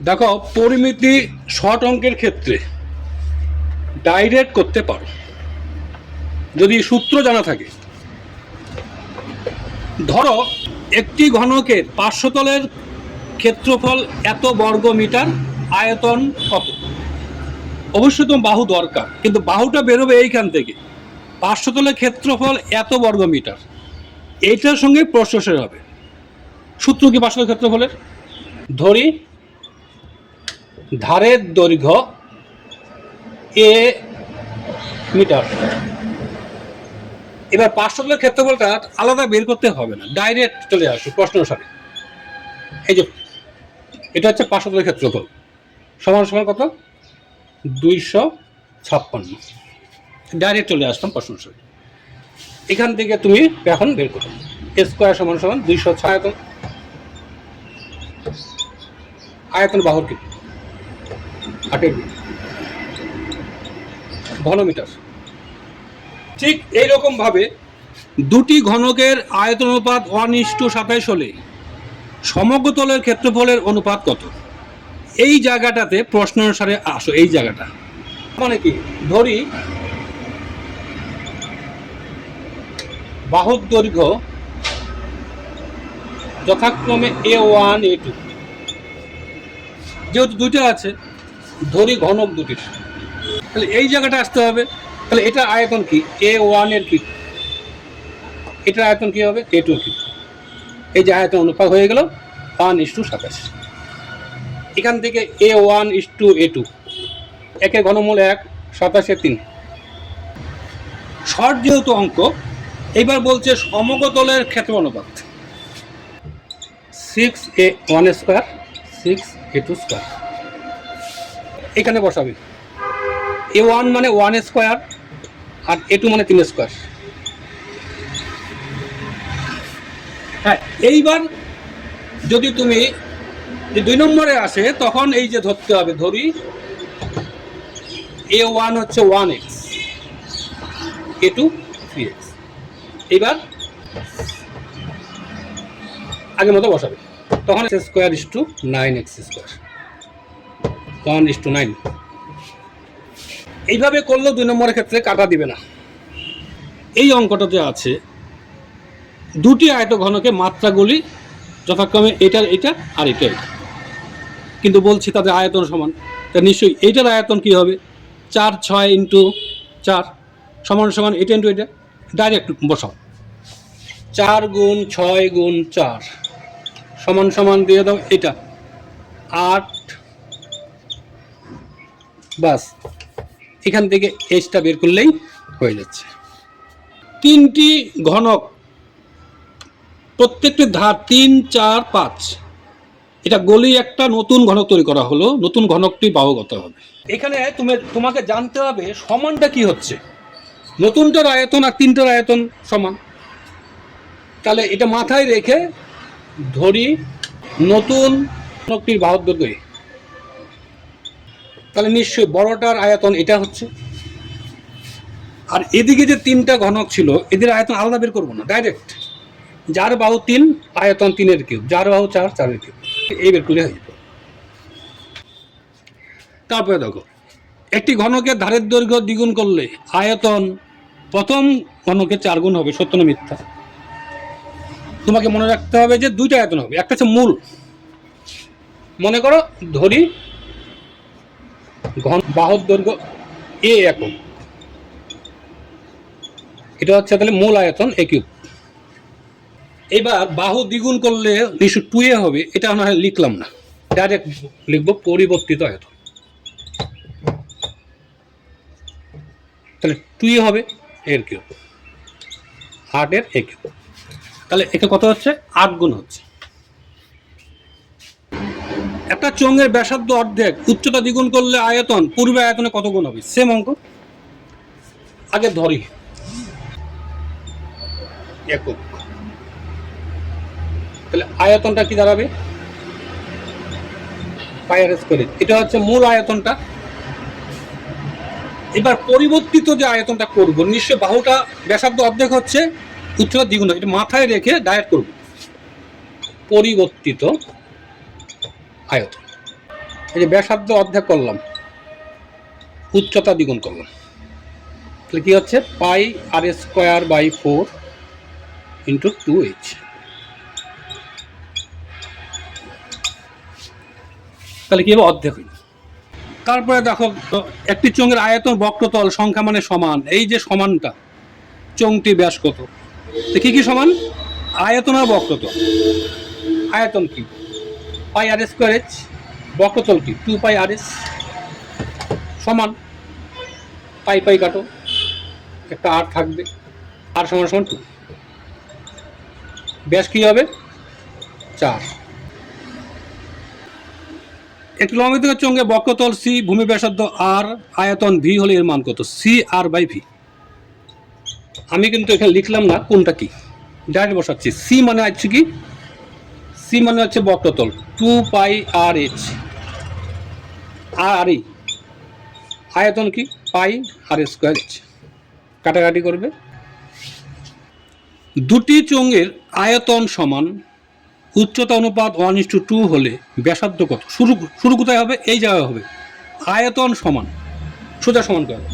দেখো, পরিমিতি শর্ট অঙ্কের ক্ষেত্রে ডাইরেক্ট করতে পারো যদি সূত্র জানা থাকে। ধরো একটি ঘনকের পার্শ্বতলের ক্ষেত্রফল এত বর্গ মিটার, আয়তন কত। অবশ্যই তোমার বাহু দরকার, কিন্তু বাহুটা বেরোবে এইখান থেকে। পার্শ্বতলের ক্ষেত্রফল এত বর্গ মিটার, এইটার সঙ্গে প্রশ্ন শেষ হবে। সূত্র কি পার্শ্বতলের ক্ষেত্রফলের? ধরি ধারের দৈর্ঘ্য এ মিটার। এবার পার্শ্বতলের ক্ষেত্রফলটা আলাদা বের করতে হবে না, ডাইরেক্ট চলে আসবে প্রশ্ন অনুসারে। এই যে এটা হচ্ছে পার্শ্বতলের ক্ষেত্রফল, সমান সমান কত? 256। ডাইরেক্ট চলে আসলাম প্রশ্ন অনুসারে। এখান থেকে তুমি এখন বের করো এ স্কোয়ার সমান সমান 206। আয়তন, আয়তন বাহুর কি 8 ঘনমিটার। ঠিক এইরকম ভাবে দুটি ঘনকের আয়তন অনুপাত 1:27 হলে সমগ্রতলের ক্ষেত্রফলের অনুপাত কত? এই জায়গাটাতে প্রশ্ন অনুসারে আসো। এই জায়গাটা মানে কি? ধরি বাহুর দৈর্ঘ্য যথাক্রমে A1 A2, যেহেতু দুইটা আছে ধরি ঘনক দুটির, তাহলে এই জায়গাটা আসতে হবে। তাহলে এটা আয়তন কি? A1 এর কি? এটার আয়তন কি হবে? A2 কি? এই যে আয়তন অনুপাত হয়ে গেল 1:27। এখান থেকে A1:A2, একের ঘনমূল 1, 27 3। শর্ট যেহেতু অঙ্ক, এইবার বলছে সমগ্রতলের ক্ষেত্রফল অনুপাত 6A1 স্কোয়ার 6A2 স্কোয়ার। এখানে বসাবে A1 মানে 1 স্কোয়ার আর A2 মানে 3 স্কোয়ার। হ্যাঁ, এইবার যদি তুমি যে 2 নম্বরে আসে তখন এই যে ধরতে হবে, ধরি A1 হচ্ছে 1x, A2 3x। এইবার আগের মতো বসাবে, তখন square is to 9x square 1:9। এইভাবে করলেও 2 নম্বরের ক্ষেত্রে কাটা দিবে না। এই অঙ্কটাতে আছে দুটি আয়তঘনকে মাত্রাগুলি যথাক্রমে এটার এটা আর এটা এটা, কিন্তু বলছি তাদের আয়তন সমান। তা নিশ্চয়ই এইটার আয়তন কি হবে? 4 6 ইন্টু 4 সমান সমান এটা ইন্টু এটা। ডাইরেক্ট বসাও, 4 গুণ 6 গুণ 4 সমান সমান দিয়ে দাও এটা 8। বাস, এখান থেকে এইচটা বের করলেই হয়ে যাচ্ছে। তিনটি ঘনক, প্রত্যেকটি ধার 3 4 5, এটা গলি একটা নতুন ঘনক তৈরি করা হলো। নতুন ঘনকটি বাহুগত হবে। এখানে তোমাকে জানতে হবে সমানটা কি হচ্ছে। নতুনটার আয়তন আর তিনটার আয়তন সমান, তাহলে এটা মাথায় রেখে ধরি নতুন ঘনকটির বাহুর দৈর্ঘ্য, তাহলে নিশ্চয়ই বড়টার আয়তন এটা হচ্ছে। আর এদিকে যে তিনটা ঘনক ছিল এদের আয়তন আলাদা বের করবো না, ডাইরেক্ট যার বাহু 3 আয়তন 3-এর কিউব, যার বাহু 4 4-এর কিউব, এই বের করলে হয়ে যেত। তারপরে দেখো, একটি ঘনকের ধারের দৈর্ঘ্য দ্বিগুণ করলে আয়তন প্রথম ঘনকের 4 গুণ হবে, সত্য না মিথ্যা? তোমাকে মনে রাখতে হবে যে দুইটা আয়তন হবে, একটা হচ্ছে মূল। মনে করো ধরি বাহুর দৈর্ঘ্য A একক, এটা হচ্ছে তাহলে মূল আয়তন A কিউব। এবার বাহু দ্বিগুণ করলে নিশ্চয় 2A হবে, এটা না হয় লিখলাম না, ডাইরেক্ট লিখবো পরিবর্তিত আয়তন। তাহলে 2A হবে এর কিউব, 8 এর A কিউব। তাহলে এটা কত হচ্ছে? 8 গুণ হচ্ছে। একটা চোঙের ব্যাসার্ধ অর্ধেক, উচ্চতা দ্বিগুণ করলে আয়তন পূর্বে আয়তনে কত গুণ হবে? সেম অঙ্ক। আগে ধরি একক, তাহলে আয়তনটা কি দাঁড়াবে? পাইআর স্কয়ার। এটা হচ্ছে মূল আয়তনটা। এবার পরিবর্তিত যে আয়তনটা করব, নিশ্চয় বাহুটা ব্যাসার্ধ অর্ধেক হচ্ছে, উচ্চতা দ্বিগুণ, এটা মাথায় রেখে ডাইরেক্ট করব পরিবর্তিত আয়তন। এই যে ব্যাসার্ধ অর্ধেক করলাম, উচ্চতা দ্বিগুণ করলাম, তাহলে কী হচ্ছে পাই আর স্কোয়ার বাই 4 ইন্টু 2h। তাহলে কী হবে, অর্ধেক হইল। তারপরে দেখো একটি চোঙের আয়তন বক্রতল সংখ্যা মানে সমান, এই যে সমানটা চোঙটি ব্যাস কত, তো কী কী সমান, আয়তন আর বক্রতল। আয়তন কি পাই আর স্কোয়ার এইচ, বক্রতল কি 2 পাই আর এস, সমান পাই পাই কাটো, একটা আর থাকবে, আর সমান সমান 2, ব্যাস কী হবে 4। একটি লম্বিত চোঙে বক্রতল সি, ভূমি ব্যাসার্ধ আর, আয়তন ভি হলে এর মান কত, সি আর বাই ভি। আমি কিন্তু এখানে লিখলাম না কোনটা কি, ডাইরেক্ট বসাচ্ছি। সি মানে হচ্ছে কি, সি মানে হচ্ছে বক্রতল 2 পাই আর এইচ, আর ই আয়তন কি পাই আর স্কোয়ার এইচ, কাটাকাটি করবে। দুটি চোঙের আয়তন সমান, উচ্চতা অনুপাত 1:2 হলে ব্যাসার্ধ কত। শুরু কোথায় হবে, এই জায়গায় হবে। আয়তন সমান, সোজা সমান করে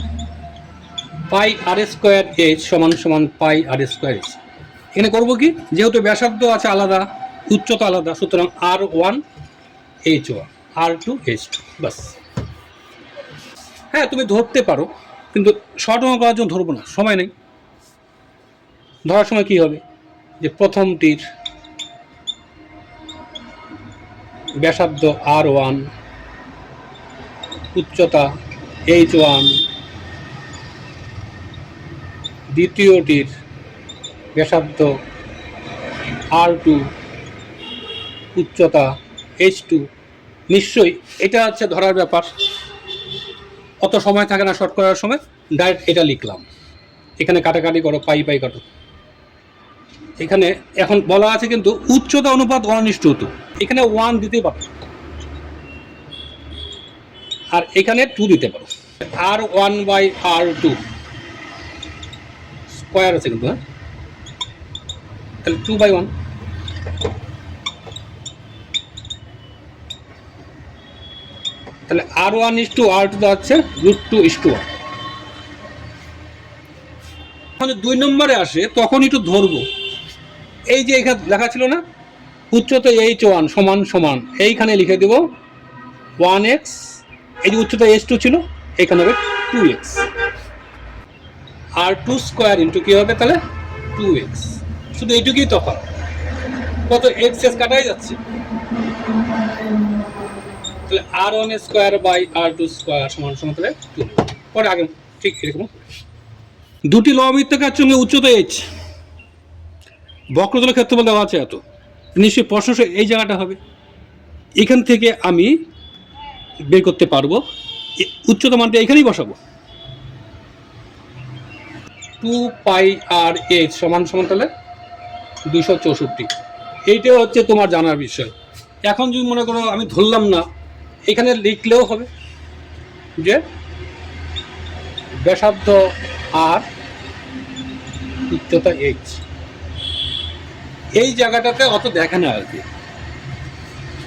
পাই আর স্কোয়ার এইচ সমান সমান পাই আর স্কোয়ার এইচ। এখানে করবো কি, যেহেতু ব্যাসার্ধ আছে আলাদা, উচ্চতা আলাদা, সুতরাং R1 H1 R2 H2, বাস। হ্যাঁ তুমি ধরতে পারো, কিন্তু শর্ট অঙ্ক করার জন্য ধরবো না, সময় নেই। ধরার সময় কী হবে, যে প্রথমটির ব্যাসার্ধ R1, উচ্চতা H1, দ্বিতীয়টির ব্যাসার্ধ R2, উচ্চতা H2। নিশ্চয়ই এটা হচ্ছে ধরার ব্যাপার, অত সময় থাকে না শর্ট করার সময়, ডাইরেক্ট এটা লিখলাম। এখানে কাটাকাটি করো, পাই পাই কাটো। এখানে এখন বলা আছে কিন্তু উচ্চতা অনুপাত 1:2, এখানে 1 দিতেই পারো, আর এখানে 2 দিতে পারো। R1 বাই R2 স্কোয়ার আছে কিন্তু, হ্যাঁ, তাহলে 2/1। তাহলে R1:R2 হচ্ছে √2:1। যখন 2 নম্বরে আসে তখন একটু ধরবো, এই যে এখানে লেখা ছিল না উচ্চতা H1 সমান সমান, এইখানে লিখে দেব 1x, এই যে উচ্চতা H2 ছিল এখানে হবে 2x, R2 স্কোয়ার ইন্টু কী হবে তাহলে 2x। শুধু এইটুকুই তফাৎ, কত x কাটাই যাচ্ছে, তাহলে R1 square by R2 square সমান সমান তাহলে 2। পরে আগে ঠিক এরকম, দুটি লববৃত্তাকার চোঙে উচ্চতা h, বক্রতলের ক্ষেত্রফল দেওয়া আছে এত, নিশ্চয়ই প্রশ্ন এই জায়গাটা হবে। এখান থেকে আমি বের করতে পারবো উচ্চতা মানটা এখানেই বসাবো, 2 পাই আর এইচ সমান সমান তাহলে 264। এইটাও হচ্ছে তোমার জানার বিষয়। এখন যদি মনে করো আমি ধরলাম না, এখানে লিখলেও হবে যে ব্যাসার্ধ আর, উচ্চতা এইচ, এই জায়গাটাতে অত দেখে না আর কি।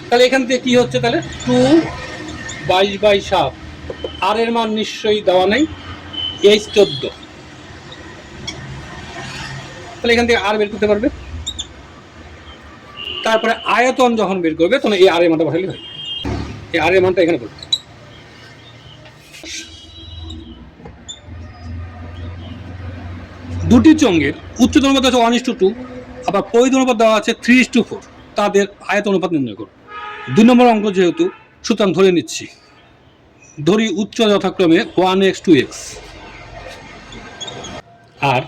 তাহলে এখান থেকে কি হচ্ছে, তাহলে 2/22/7, আর এর মান নিশ্চয়ই দেওয়া নাই, এইচ 14, তাহলে এখান থেকে আর বের করতে পারবে। তারপরে আয়তন যখন বের করবে তখন এই আর এর মানটা বসালে হয়, এই আর এর মানটা এখানে করবে। দুটি চোঙের উচ্চতা অনুপাত আছে 1:2, আবার পরিধি অনুপাত দেওয়া আছে 3:4, তাদের আয়তন অনুপাত নির্ণয় করো। 2 নম্বর অঙ্ক যেহেতু, সুতরাং ধরে নিচ্ছি, ধরি উচ্চতা যথাক্রমে 1x 2x আর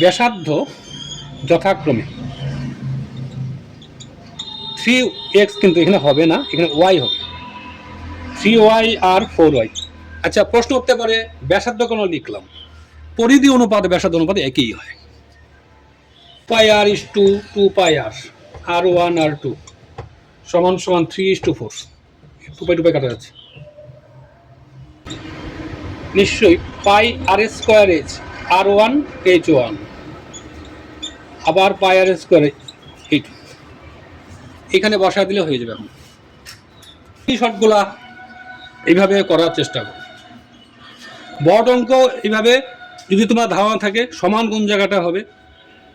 ব্যাসার্ধ যথাক্রমে 3x, কিন্তু এখানে হবে না, এখানে y হবে, 3y আর 4y। আচ্ছা প্রশ্ন উঠতে পারে ব্যাসার্ধ কেন লিখলাম, পরিধি অনুপাত ব্যাসার্ধ অনুপাত একই হয়, পাই আর is to 2 pi R, R1 R2 সমান সমান 3:4, 2 পাই কাটা যাচ্ছে। নিশ্চয়ই পাই আর স্কোয়ার এইচ R1 H1, আবার পাই আর স্কোয়ার এইচ, এখানে বসা দিলে হয়ে যাবে। এখন এই শর্টগুলা এইভাবে করার চেষ্টা করো। বড় অঙ্ক এইভাবে যদি তোমার ধারণা থাকে সমান কোন জায়গাটা হবে,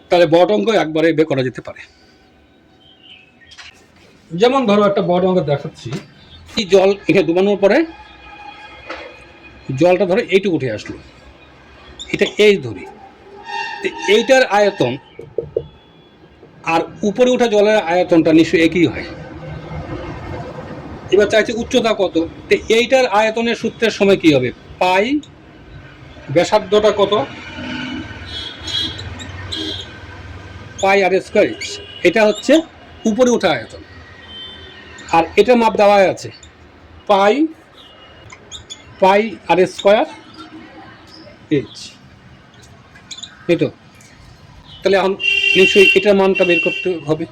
তাহলে বড় অঙ্ক একবারে বের করা যেতে পারে। যেমন ধরো একটা বড় অঙ্ক দেখাচ্ছি, এই জল এখানে ডুবানোর পরে জলটা ধরো এইটুকু উঠে আসলো, এটা এই ধরি, এইটার আয়তন আর উপরে ওঠা জলের আয়তনটা নিশ্চয়ই একই হয়। এবার চাইছে উচ্চতা কত, তো এইটার আয়তনের সূত্রের সময় কি হবে, পাই ব্যাসার্ধটা কত, পাই আর স্কয়ার, এটা হচ্ছে উপরে ওঠা আয়তন, আর এটা মাপ দেওয়া আছে পাই আর স্কয়ার এইচ। এই তো, তাহলে এখন নিশ্চয়ই এটার মানটা বের করতে হবে।